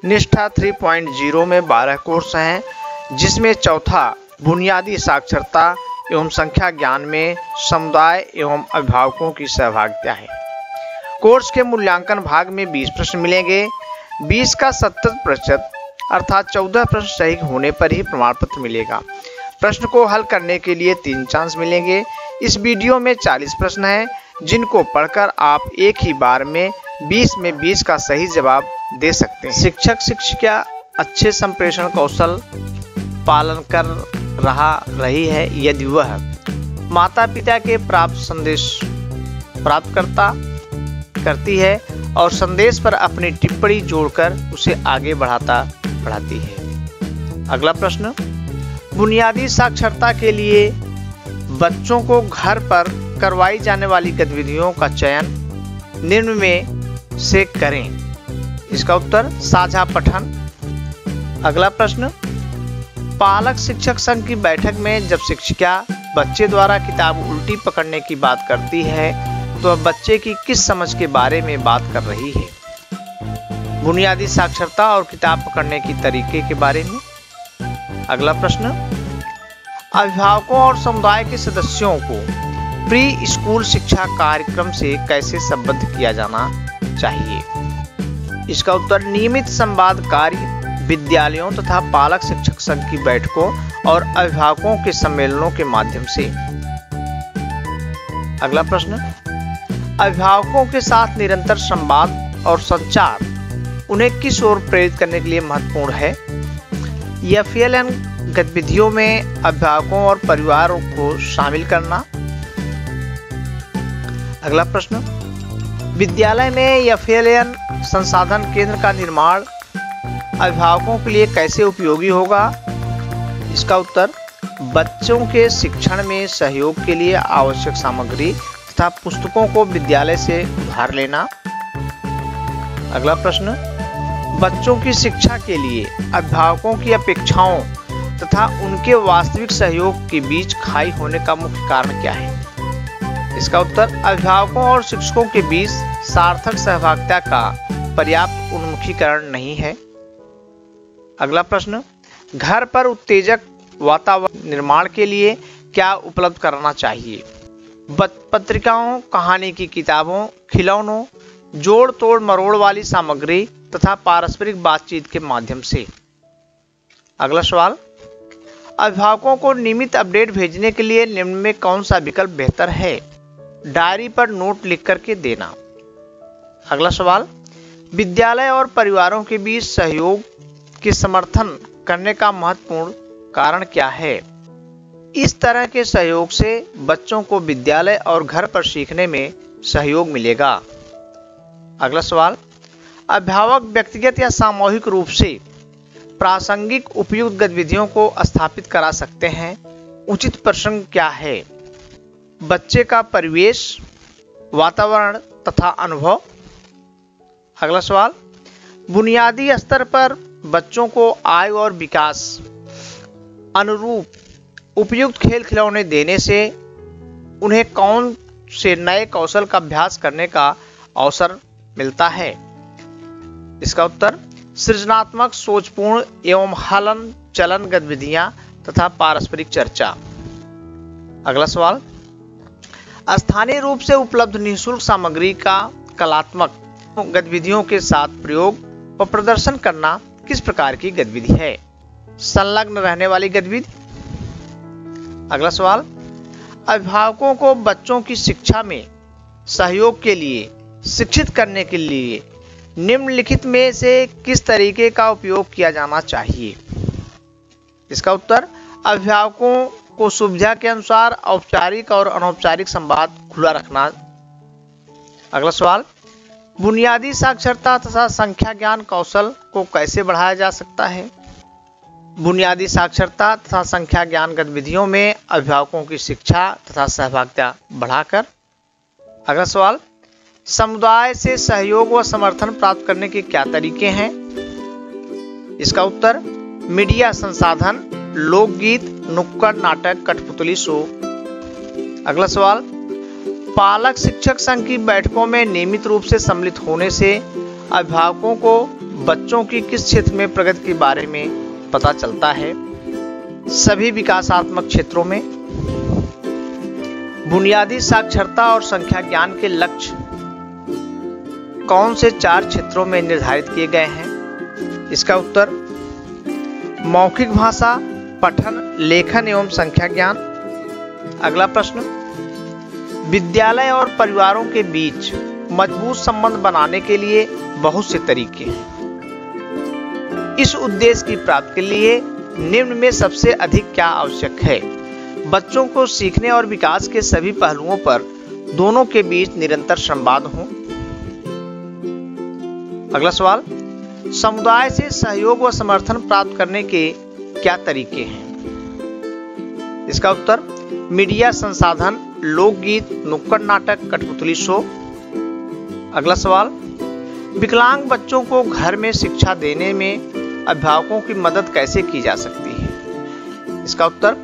निष्ठा 3.0 में 12 कोर्स हैं, जिसमें चौथा बुनियादी साक्षरता एवं संख्या ज्ञान में समुदाय एवं अभिभावकों की सहभागिता है। कोर्स के मूल्यांकन भाग में 20 प्रश्न मिलेंगे। 20 का 70% अर्थात 14 प्रश्न सही होने पर ही प्रमाण पत्र मिलेगा। प्रश्न को हल करने के लिए 3 चांस मिलेंगे। इस वीडियो में 40 प्रश्न हैं, जिनको पढ़कर आप एक ही बार में 20 का सही जवाब दे सकते हैं। शिक्षक शिक्षिका अच्छे संप्रेषण कौशल पालन कर रही है यदि वह माता पिता के प्राप्त संदेश प्राप्त करती है और संदेश पर अपनी टिप्पणी जोड़कर उसे आगे बढ़ाती है। अगला प्रश्न, बुनियादी साक्षरता के लिए बच्चों को घर पर करवाई जाने वाली गतिविधियों का चयन निम्न में से करें। इसका उत्तर साझा पठन। अगला प्रश्न, पालक शिक्षक संघ की बैठक में जब शिक्षिका बच्चे द्वारा किताब उल्टी पकड़ने की बात करती है तो वह बच्चे की किस समझ के बारे में बात कर रही है? बुनियादी साक्षरता और किताब पकड़ने की तरीके के बारे में। अगला प्रश्न, अभिभावकों और समुदाय के सदस्यों को प्री स्कूल शिक्षा कार्यक्रम से कैसे संबद्ध किया जाना चाहिए? इसका उत्तर नियमित संवाद कार्य, विद्यालयों तथा पालक शिक्षक संघ की बैठकों और अभिभावकों के सम्मेलनों के माध्यम से। अगला प्रश्न, अभिभावकों के साथ निरंतर संवाद और संचार उन्हें किस ओर प्रेरित करने के लिए महत्वपूर्ण है? FLN गतिविधियों में अभिभावकों और परिवारों को शामिल करना। अगला प्रश्न, विद्यालय में FLN संसाधन केंद्र का निर्माण अभिभावकों के लिए कैसे उपयोगी होगा? इसका उत्तर बच्चों के शिक्षण में सहयोग के लिए आवश्यक सामग्री तथा पुस्तकों को विद्यालय से उधार लेना। अगला प्रश्न, बच्चों की शिक्षा के लिए अभिभावकों की अपेक्षाओं तथा उनके वास्तविक सहयोग के बीच खाई होने का मुख्य कारण क्या है? इसका उत्तर अभिभावकों और शिक्षकों के बीच सार्थक सहभागिता का पर्याप्त उन्मुखीकरण नहीं है। अगला प्रश्न, घर पर उत्तेजक वातावरण निर्माण के लिए क्या उपलब्ध कराना चाहिए? पत्रिकाओं, कहानी की किताबों, खिलौनों, जोड़ तोड़ मरोड़ वाली सामग्री तथा पारस्परिक बातचीत के माध्यम से। अगला सवाल, अभिभावकों को नियमित अपडेट भेजने के लिए निम्न में कौन सा विकल्प बेहतर है? डायरी पर नोट लिख करके देना। अगला सवाल, विद्यालय और परिवारों के बीच सहयोग के समर्थन करने का महत्वपूर्ण कारण क्या है? इस तरह के सहयोग से बच्चों को विद्यालय और घर पर सीखने में सहयोग मिलेगा। अगला सवाल, अभिभावक व्यक्तिगत या सामूहिक रूप से प्रासंगिक उपयुक्त गतिविधियों को स्थापित करा सकते हैं। उचित प्रसंग क्या है? बच्चे का परिवेश, वातावरण तथा अनुभव। अगला सवाल, बुनियादी स्तर पर बच्चों को आयु और विकास अनुरूप उपयुक्त खेल खिलौने देने से उन्हें कौन से नए कौशल का अभ्यास करने का अवसर मिलता है? इसका उत्तर सृजनात्मक, सोचपूर्ण एवं हलन चलन गतिविधियां तथा पारस्परिक चर्चा। अगला सवाल, स्थानीय रूप से उपलब्ध निःशुल्क सामग्री का कलात्मक गतिविधियों के साथ प्रयोग व प्रदर्शन करना किस प्रकार की गतिविधि है? संलग्न रहने वाली गतिविधि। अगला सवाल, अभिभावकों को बच्चों की शिक्षा में सहयोग के लिए शिक्षित करने के लिए निम्नलिखित में से किस तरीके का उपयोग किया जाना चाहिए? इसका उत्तर अभिभावकों को सुविधा के अनुसार औपचारिक और अनौपचारिक संवाद खुला रखना। अगला सवाल, बुनियादी साक्षरता तथा संख्या ज्ञान कौशल को कैसे बढ़ाया जा सकता है? बुनियादी साक्षरता तथा संख्या ज्ञान गतिविधियों में अभिभावकों की शिक्षा तथा सहभागिता बढ़ाकर। अगला सवाल, समुदाय से सहयोग व समर्थन प्राप्त करने के क्या तरीके हैं? इसका उत्तर मीडिया संसाधन, लोकगीत, नुक्कड़ नाटक, कठपुतली शो। अगला सवाल, पालक शिक्षक संघ की बैठकों में नियमित रूप से सम्मिलित होने से अभिभावकों को बच्चों की किस क्षेत्र में प्रगति के बारे में पता चलता है? सभी विकासात्मक क्षेत्रों में। बुनियादी साक्षरता और संख्या ज्ञान के लक्ष्य कौन से 4 क्षेत्रों में निर्धारित किए गए हैं? इसका उत्तर मौखिक भाषा, पठन, लेखन एवं संख्या ज्ञान। अगला प्रश्न, विद्यालय और परिवारों के बीच मजबूत संबंध बनाने के लिए बहुत से तरीके हैं। इस उद्देश्य की प्राप्ति के लिए निम्न में सबसे अधिक क्या आवश्यक है? बच्चों को सीखने और विकास के सभी पहलुओं पर दोनों के बीच निरंतर संवाद हो। अगला सवाल, समुदाय से सहयोग व समर्थन प्राप्त करने के क्या तरीके हैं? इसका उत्तर मीडिया संसाधन, लोकगीत, नुक्कड़ नाटक, कठपुतली शो। अगला सवाल, विकलांग बच्चों को घर में शिक्षा देने में अभिभावकों की मदद कैसे की जा सकती है? इसका उत्तर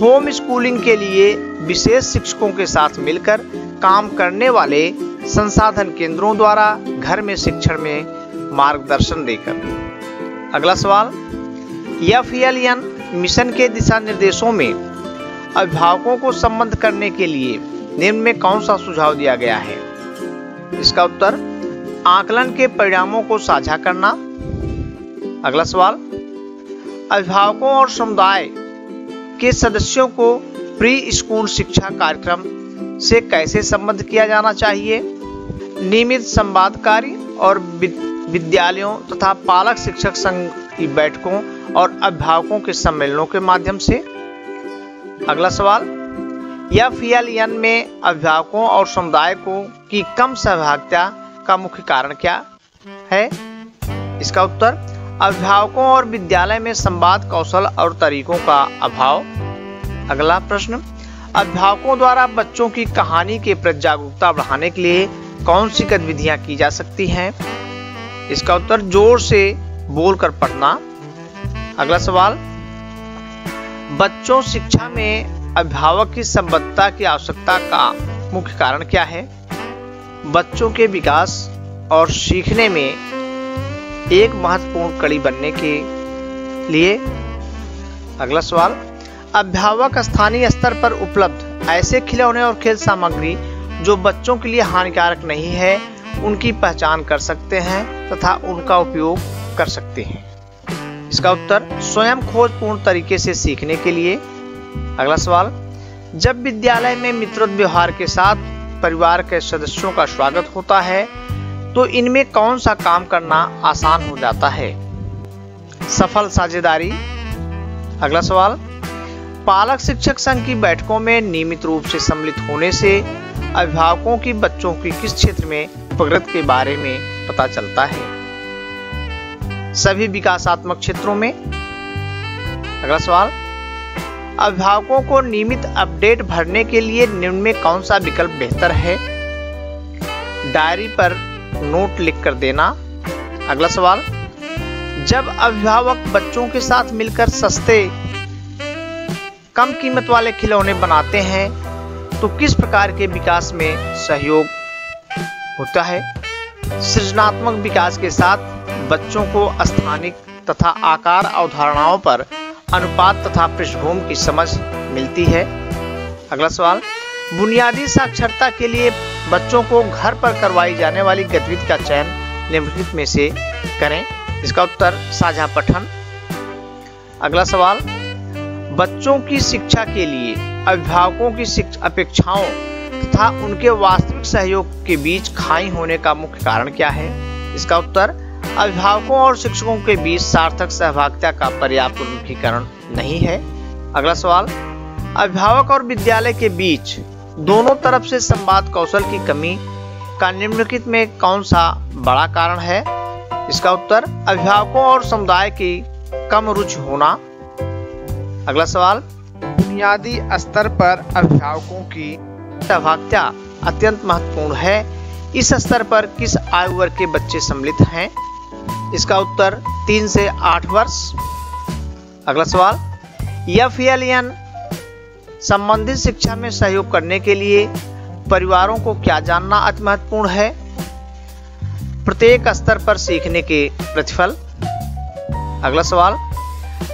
होम स्कूलिंग के लिए विशेष शिक्षकों के साथ मिलकर काम करने वाले संसाधन केंद्रों द्वारा घर में शिक्षण में मार्गदर्शन देकर। अगला सवाल, FLN मिशन के दिशा निर्देशों में अभिभावकों को संबद्ध करने के लिए निम्न में कौन सा सुझाव दिया गया है? इसका उत्तर आकलन के परिणामों को साझा करना। अगला सवाल, अभिभावकों और समुदाय के सदस्यों को प्री स्कूल शिक्षा कार्यक्रम से कैसे संबद्ध किया जाना चाहिए? नियमित संवाद कार्य और विद्यालयों तथा पालक शिक्षक संघ की बैठकों और अभिभावकों के सम्मेलनों के माध्यम से। अगला सवाल, FLN में अभिभावकों और समुदाय की कम सहभागिता का मुख्य कारण क्या है? इसका उत्तर अभिभावकों और विद्यालय में संवाद कौशल और तरीकों का अभाव। अगला प्रश्न, अभिभावकों द्वारा बच्चों की कहानी के प्रति जागरूकता बढ़ाने के लिए कौन सी गतिविधियां की जा सकती हैं? इसका उत्तर जोर से बोलकर पढ़ना। अगला सवाल, बच्चों शिक्षा में अभिभावक की संबद्धता की आवश्यकता का मुख्य कारण क्या है? बच्चों के विकास और सीखने में एक महत्वपूर्ण कड़ी बनने के लिए। अगला सवाल, अभिभावक स्थानीय स्तर पर उपलब्ध ऐसे खिलौने और खेल सामग्री जो बच्चों के लिए हानिकारक नहीं है उनकी पहचान कर सकते हैं तथा उनका उपयोग कर सकते हैं। इसका उत्तर स्वयं खोजपूर्ण तरीके से सीखने के लिए। अगला सवाल, जब विद्यालय में मित्रवत व्यवहार के साथ परिवार के सदस्यों का स्वागत होता है तो इनमें कौन सा काम करना आसान हो जाता है? सफल साझेदारी। अगला सवाल, पालक शिक्षक संघ की बैठकों में नियमित रूप से सम्मिलित होने से अभिभावकों की बच्चों की किस क्षेत्र में प्रगति के बारे में पता चलता है? सभी विकासात्मक क्षेत्रों में। अगला सवाल, अभिभावकों को नियमित अपडेट भरने के लिए निम्न में कौन सा विकल्प बेहतर है? डायरी पर नोट लिखकर देना। अगला सवाल, जब अभिभावक बच्चों के साथ मिलकर सस्ते कम कीमत वाले खिलौने बनाते हैं तो किस प्रकार के विकास में सहयोग होता है? सृजनात्मक विकास के साथ बच्चों को स्थानिक तथा आकार अवधारणाओं पर अनुपात तथा पृष्ठभूमि की समझ मिलती है। अगला सवाल, बुनियादी साक्षरता के लिए बच्चों को घर पर करवाई जाने वाली गतिविधि का चयन निम्नलिखित में से करें। इसका उत्तर साझा पठन। अगला सवाल, बच्चों की शिक्षा के लिए अभिभावकों की अपेक्षाओं तथा उनके वास्तविक सहयोग के बीच खाई होने का मुख्य कारण क्या है? इसका उत्तर अभिभावकों और शिक्षकों के बीच सार्थक सहभागिता का पर्याप्त उन्मुखीकरण नहीं है। अगला सवाल, अभिभावक और विद्यालय के बीच दोनों तरफ से संवाद कौशल की कमी का निम्नलिखित में कौन सा बड़ा कारण है? इसका उत्तर अभिभावकों और समुदाय की कम रुचि होना। अगला सवाल, बुनियादी स्तर पर अभिभावकों की सहभागिता अत्यंत महत्वपूर्ण है। इस स्तर पर किस आयु वर्ग के बच्चे सम्मिलित हैं? इसका उत्तर 3 से 8 वर्ष। अगला सवाल, FLN संबंधित शिक्षा में सहयोग करने के लिए परिवारों को क्या जानना अति महत्वपूर्ण है? प्रत्येक स्तर पर सीखने के प्रतिफल। अगला सवाल,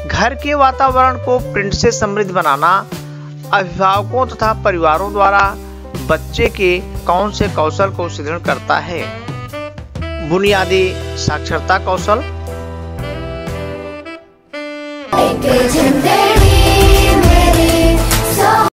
घर के वातावरण को प्रिंट से समृद्ध बनाना अभिभावकों तथा परिवारों द्वारा बच्चे के कौन से कौशल को सुदृढ़ करता है? बुनियादी साक्षरता कौशल,